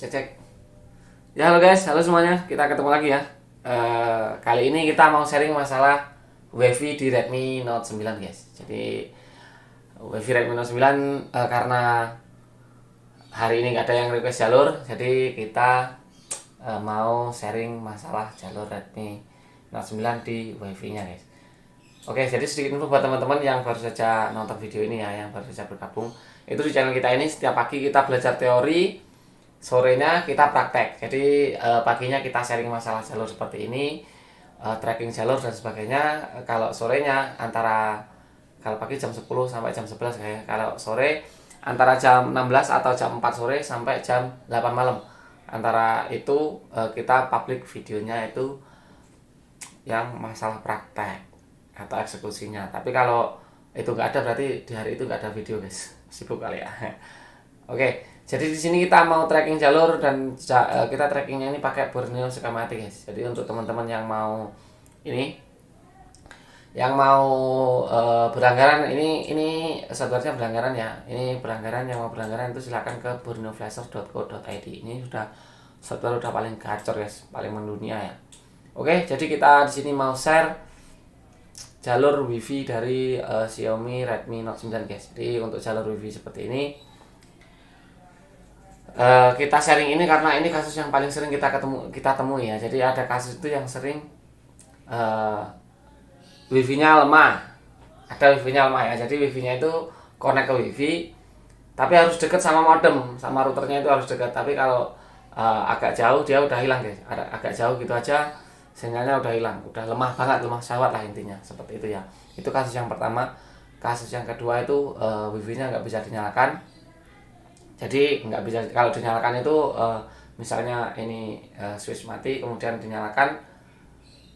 Cek. Ya halo guys, halo semuanya, kita ketemu lagi ya. Kali ini kita mau sharing masalah WiFi di Redmi Note 9 guys. Jadi WiFi Redmi Note 9 karena hari ini nggak ada yang request jalur, jadi kita mau sharing masalah jalur Redmi Note 9 di WiFi nya guys. Oke, jadi sedikit info buat teman-teman yang baru saja nonton video ini ya, yang baru saja bergabung. Itu di channel kita ini setiap pagi kita belajar teori, sorenya kita praktek. Jadi paginya kita sharing masalah jalur seperti ini, tracking jalur dan sebagainya. Kalau sorenya kalau pagi jam 10 sampai jam 11 kayak. Kalau sore antara jam 16 atau jam 4 sore sampai jam 8 malam. Antara itu kita public videonya itu yang masalah praktek atau eksekusinya. Tapi kalau itu nggak ada berarti di hari itu nggak ada video guys, sibuk kali ya. Oke, jadi di sini kita mau tracking jalur dan kita trackingnya ini pakai Borneo Schematic guys. Jadi untuk teman-teman yang mau beranggaran, ini sebenarnya beranggaran ya. Ini beranggaran, yang mau beranggaran itu silakan ke borneoflasher.co.id. Ini software udah paling gacor guys, paling mendunia ya. Oke, jadi kita di sini mau share jalur WiFi dari Xiaomi Redmi Note 9 guys. Jadi untuk jalur WiFi seperti ini kita sharing ini karena ini kasus yang paling sering kita temui ya. Jadi ada kasus itu yang sering WiFi-nya lemah. Ada WiFi-nya lemah ya. Jadi WiFi-nya itu connect ke WiFi tapi harus dekat sama modem, sama routernya itu harus dekat. Tapi kalau agak jauh dia udah hilang guys. Agak jauh gitu aja sinyalnya udah hilang, udah lemah banget, lemah syawat lah intinya, seperti itu ya. Itu kasus yang pertama. Kasus yang kedua itu WiFi-nya nggak bisa dinyalakan. Jadi nggak bisa, kalau dinyalakan itu misalnya ini switch mati kemudian dinyalakan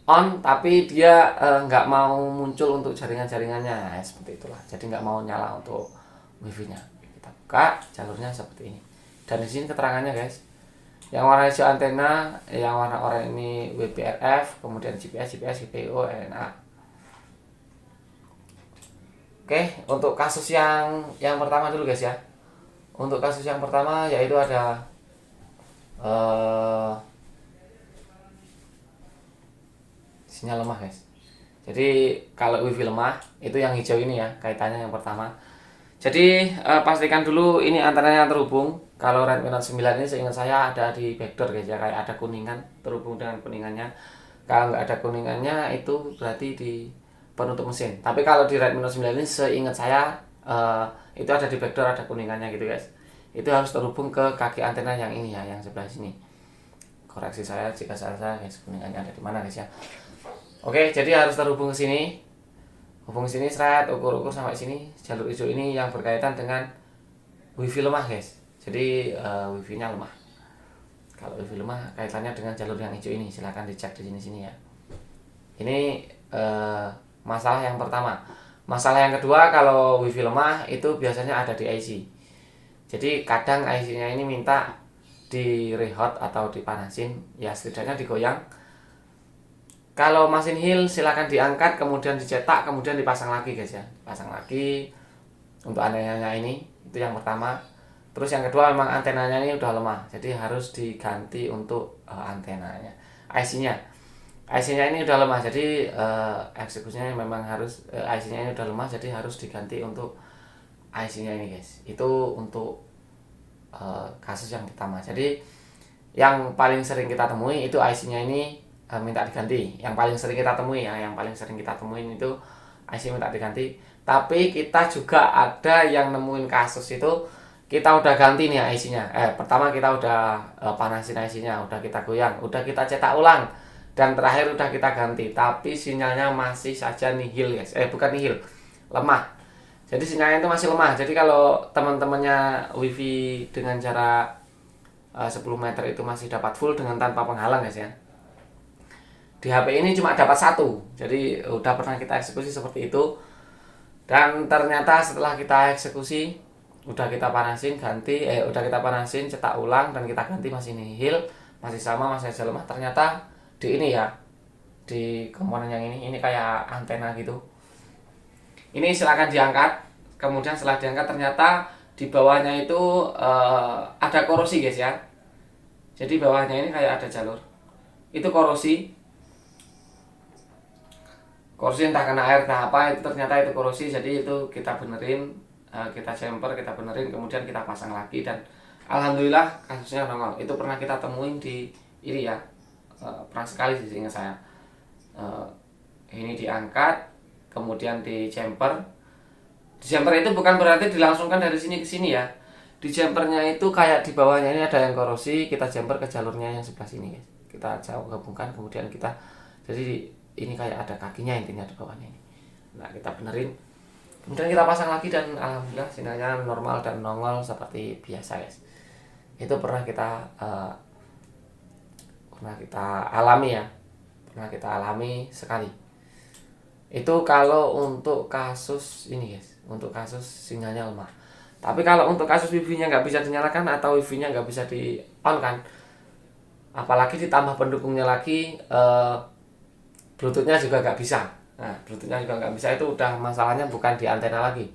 on, tapi dia nggak mau muncul untuk jaringannya, nah, seperti itulah. Jadi nggak mau nyala untuk WiFi-nya. Kita buka jalurnya seperti ini. Dan di sini keterangannya guys. Yang warna hijau antena, yang warna oranye ini WPRF, kemudian GPS, GPIO, LNA. Oke, untuk kasus yang pertama dulu guys ya. Untuk kasus yang pertama yaitu ada sinyal lemah guys. Jadi kalau WiFi lemah itu yang hijau ini ya, kaitannya yang pertama. Jadi pastikan dulu ini antenanya terhubung. Kalau Redmi Note 9 ini seingat saya ada di backdoor guys ya, kayak ada kuningan, terhubung dengan kuningannya. Kalau nggak ada kuningannya itu berarti di penutup mesin. Tapi kalau di Redmi Note 9 ini seingat saya itu ada di backdoor, ada kuningannya gitu guys. Itu harus terhubung ke kaki antena yang ini ya, yang sebelah sini. Koreksi saya jika salah guys, kuningannya ada di mana guys ya. Oke, jadi harus terhubung ke sini. Hubung sini seret, ukur-ukur sampai sini. Jalur hijau ini yang berkaitan dengan WiFi lemah guys. Jadi WiFi-nya lemah. Kalau WiFi lemah kaitannya dengan jalur yang hijau ini, silahkan dicek di sini ya. Ini masalah yang pertama. Masalah yang kedua, kalau WiFi lemah itu biasanya ada di IC. Jadi kadang IC-nya ini minta di rehot atau dipanasin, ya setidaknya digoyang. Kalau mesin heal silahkan diangkat, kemudian dicetak, kemudian dipasang lagi guys ya. Pasang lagi untuk antenanya ini, itu yang pertama. Terus yang kedua memang antenanya ini udah lemah, jadi harus diganti untuk antenanya. IC-nya ini udah lemah, jadi eksekusinya memang harus IC-nya ini udah lemah, jadi harus diganti untuk IC-nya ini guys. Itu untuk kasus yang pertama. Jadi yang paling sering kita temui itu IC-nya ini minta diganti. Yang paling sering kita temui ya, yang paling sering kita temuin itu IC minta diganti. Tapi kita juga ada yang nemuin kasus itu kita udah ganti nih IC-nya. Pertama kita udah panasin IC-nya, udah kita goyang, udah kita cetak ulang, dan terakhir udah kita ganti. Tapi sinyalnya masih saja nihil guys. Bukan nihil, lemah. Jadi sinyalnya itu masih lemah. Jadi kalau teman-temannya WiFi dengan jarak 10 meter itu masih dapat full dengan tanpa penghalang guys ya. Di HP ini cuma dapat satu. Jadi udah pernah kita eksekusi seperti itu. Dan ternyata setelah kita eksekusi, udah kita panasin cetak ulang dan kita ganti masih nihil, masih sama, masih aja lemah. Ternyata di ini ya, di komponen yang ini kayak antena gitu. Ini silakan diangkat. Kemudian setelah diangkat ternyata di bawahnya itu ada korosi guys ya. Jadi bawahnya ini kayak ada jalur. Itu korosi entah kena air entah apa, itu ternyata itu korosi. Jadi itu kita benerin, kita jumper, kita benerin, kemudian kita pasang lagi, dan alhamdulillah kasusnya nongol. Itu pernah kita temuin di ini ya, pernah sekali sih ingat saya. Ini diangkat, kemudian di jumper. Di jumper itu bukan berarti dilangsungkan dari sini ke sini ya. Di jumpernya itu kayak di bawahnya ini ada yang korosi, kita jumper ke jalurnya yang sebelah sini guys. Kita jauh gabungkan, kemudian kita, jadi ini kayak ada kakinya intinya di bawahnya ini. Nah kita benerin, kemudian kita pasang lagi, dan alhamdulillah sinyalnya normal dan nongol seperti biasa guys. Itu pernah kita alami ya, pernah kita alami sekali. Itu kalau untuk kasus ini guys, untuk kasus sinyalnya lemah. Tapi kalau untuk kasus wifi-nya nggak bisa dinyalakan atau wifi-nya nggak bisa di on kan, apalagi ditambah pendukungnya lagi, Bluetooth-nya juga nggak bisa. Nah, Bluetooth-nya juga nggak bisa, itu udah masalahnya bukan di antena lagi.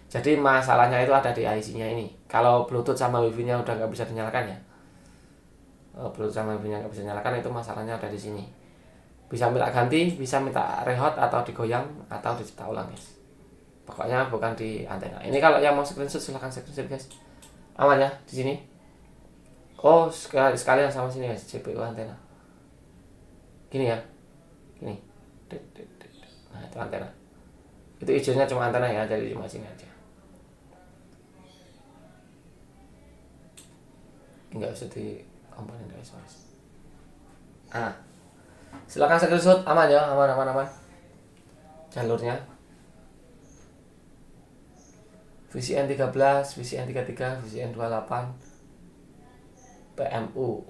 Jadi masalahnya itu ada di IC-nya ini. Kalau Bluetooth sama wifi-nya udah nggak bisa dinyalakan ya, Bluetooth sama wifi-nya nggak bisa dinyalakan, itu masalahnya ada di sini. Bisa minta ganti, bisa minta rehot atau digoyang atau dicipta ulang guys. Pokoknya bukan di antena. Ini kalau yang mau screenshot silahkan screenshot guys. Aman ya di sini. Oh sekalian sama sini guys, CPU antena. Gini ya, gini. Nah itu antena. Itu hijaunya cuma antena ya, jadi cuma sini aja. Enggak usah dikomponen guys. Ah, silakan screenshot, aman ya, aman. Jalurnya. VCN 13, VCN 33, VCN 28, PMU,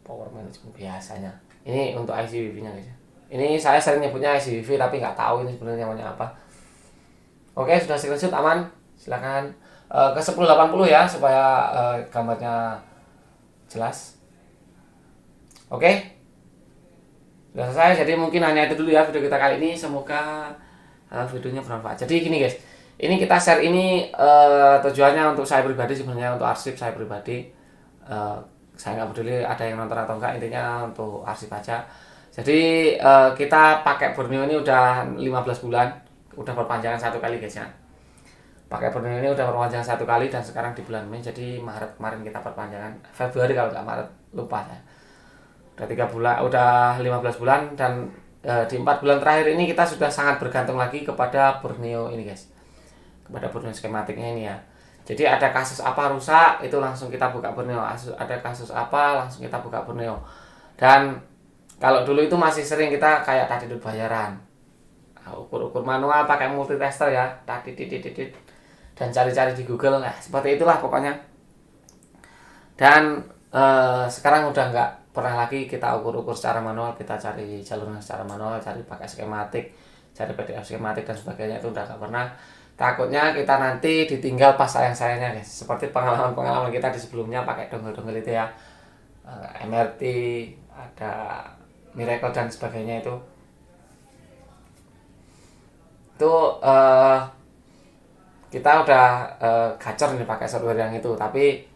power management biasanya. Ini untuk IC wifi-nya guys. Ini saya sering nyebutnya IC wifi tapi nggak tahu ini sebenarnya namanya apa. Oke, sudah screenshot aman. Silakan ke 1080 ya supaya gambarnya jelas. Oke. Sudah selesai. Jadi mungkin hanya itu dulu ya video kita kali ini. Semoga videonya bermanfaat. Jadi gini guys, ini kita share ini tujuannya untuk saya pribadi, sebenarnya untuk arsip saya pribadi. Saya nggak peduli ada yang nonton atau enggak, intinya untuk arsip aja. Jadi kita pakai Borneo ini udah 15 bulan, udah perpanjangan satu kali guys ya. Pakai Borneo ini udah perpanjangan satu kali, dan sekarang di bulan Mei, jadi Maret kemarin kita perpanjangan, Februari kalau nggak Maret, lupa saya. Udah 3 bulan, udah 15 bulan, dan di 4 bulan terakhir ini kita sudah sangat bergantung lagi kepada Borneo ini guys, kepada Borneo skematiknya ini ya. Jadi ada kasus apa rusak, itu langsung kita buka Borneo. Ada kasus apa, langsung kita buka Borneo. Dan kalau dulu itu masih sering kita kayak tadi itu bayaran, ukur-ukur manual pakai multitester ya, tadi dan cari-cari di Google, nah seperti itulah pokoknya. Dan sekarang udah nggak pernah lagi kita ukur-ukur secara manual, kita cari jalurnya secara manual, cari pakai skematik, cari PDF skematik dan sebagainya, itu udah nggak pernah. Takutnya kita nanti ditinggal pas sayang-sayangnya guys, seperti pengalaman kita di sebelumnya pakai dongle-dongle itu ya, MRT, ada Miracle dan sebagainya itu kita udah gacor nih pakai software yang itu, tapi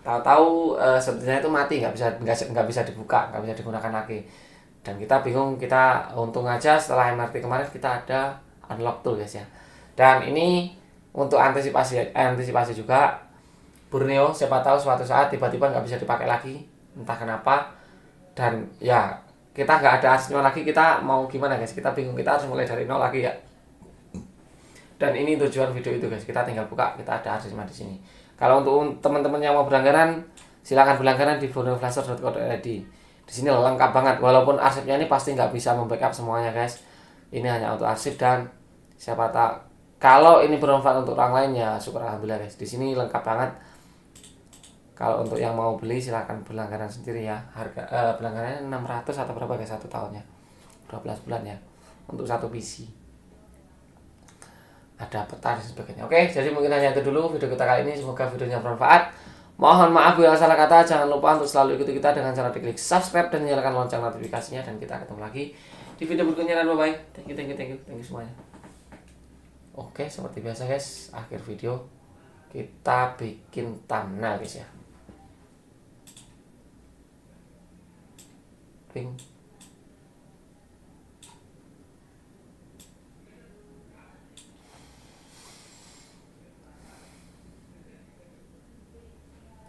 tahu-tahu sebetulnya itu mati, nggak bisa dibuka, nggak bisa digunakan lagi, dan kita bingung. Kita untung aja setelah MRT kemarin kita ada unlock tool guys ya. Dan ini untuk antisipasi juga Borneo, siapa tahu suatu saat tiba-tiba nggak bisa dipakai lagi, entah kenapa, dan ya kita nggak ada arsipnya lagi, kita mau gimana guys, kita bingung, kita harus mulai dari nol lagi ya. Dan ini tujuan video itu guys, kita tinggal buka, kita ada arsipnya di sini. Kalau untuk teman-teman yang mau berlangganan, silakan berlangganan di borneoflasher.co.id. Di sini lengkap banget, walaupun arsipnya ini pasti nggak bisa membackup semuanya guys. Ini hanya untuk arsip, dan siapa tahu kalau ini bermanfaat untuk orang lain ya syukur alhamdulillah guys. Di sini lengkap banget. Kalau untuk yang mau beli silahkan berlangganan sendiri ya. Harga berlangganannya 600 atau berapa guys satu tahunnya, 12 bulan ya, untuk satu PC. Ada peta dan sebagainya. Oke, jadi mungkin hanya itu dulu video kita kali ini. Semoga videonya bermanfaat. Mohon maaf bila salah kata. Jangan lupa untuk selalu ikuti kita dengan cara klik subscribe dan nyalakan lonceng notifikasinya. Dan kita ketemu lagi di video berikutnya, dan bye bye. Thank you semuanya. Oke, seperti biasa guys, akhir video kita bikin thumbnail guys ya. Ring.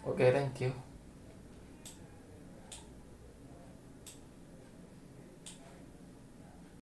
Oke, thank you.